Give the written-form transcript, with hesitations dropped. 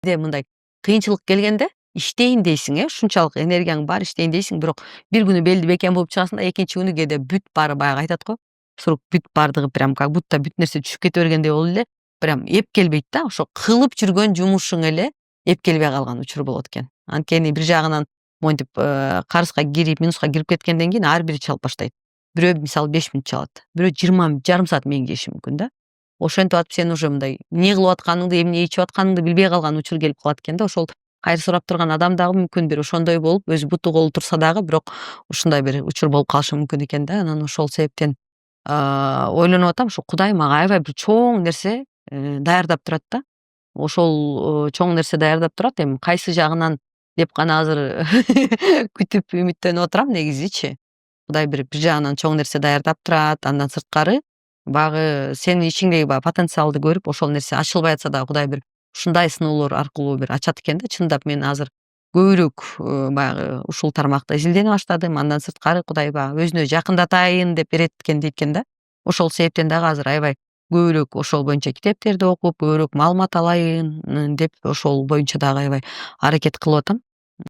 мындай кыйынчылык келгенде иштейин дейсиң, ушунчалык энергияң бар, иштейин дейсиң, бирок бир күнү белди бекем болуп чыгасың да, экинчи күнү кээде бүт баары баягы айтат го, вдруг бүт баардыгы прям как будто бүт нерсе түшүп кете бергендей болуп эле прям эп келбейт да, ошо кылып жүргөн жумушуң эле эп келбей калган учур болот экен. Анткени бир жагынан монтип карызга кирип, минуска кирип кеткенден кийин ар бири чалып баштайт. Бирөө мисалы 5 мүнөт чалат, бирөө 20 жарым саат менен кириши мүмкүн да. Ошентип атып сен уже мындай эмне кылып атканыңды, эмне ичип атканыңды билбей калган учур келип калат экен да. Ошол кайыр сурап турган адам дагы мүмкүн бир ошондой болуп, өзү буту колу турса дагы бирок ушундай бир учур болуп калышы мүмкүн экен да. Анан ошол себептен ойлонуп атам, ушу Кудай мага аябай бир чоң нерсе даярдап турат да. Ошол чоң нерсе даярдап турат. Эми кайсы жагынан деп гана азыр күтүп үмүттөнүп отурам негизичи. Кудай бир жагынан чоң нерсе даярдап турат. Андан сырткары баягы сенин ичиңдеги баягы потенциалды көрүп, ошол нерсе ачылбай атса дагы Кудай бир ушундай сыноолор аркылуу бир ачат экен да. Чындап мен азыр көбүрөөк баягы ушул тармакта изилдене баштадым. Андан сырткары Кудай баягы өзүнө жакындатайын деп берет экен дейт экен да. Ошол себептен дагы азыр аябай көбүрөөк ошол боюнча китептерди окуп, көбүрөөк маалымат алайын деп ошол боюнча дагы аябай аракет кылып атам.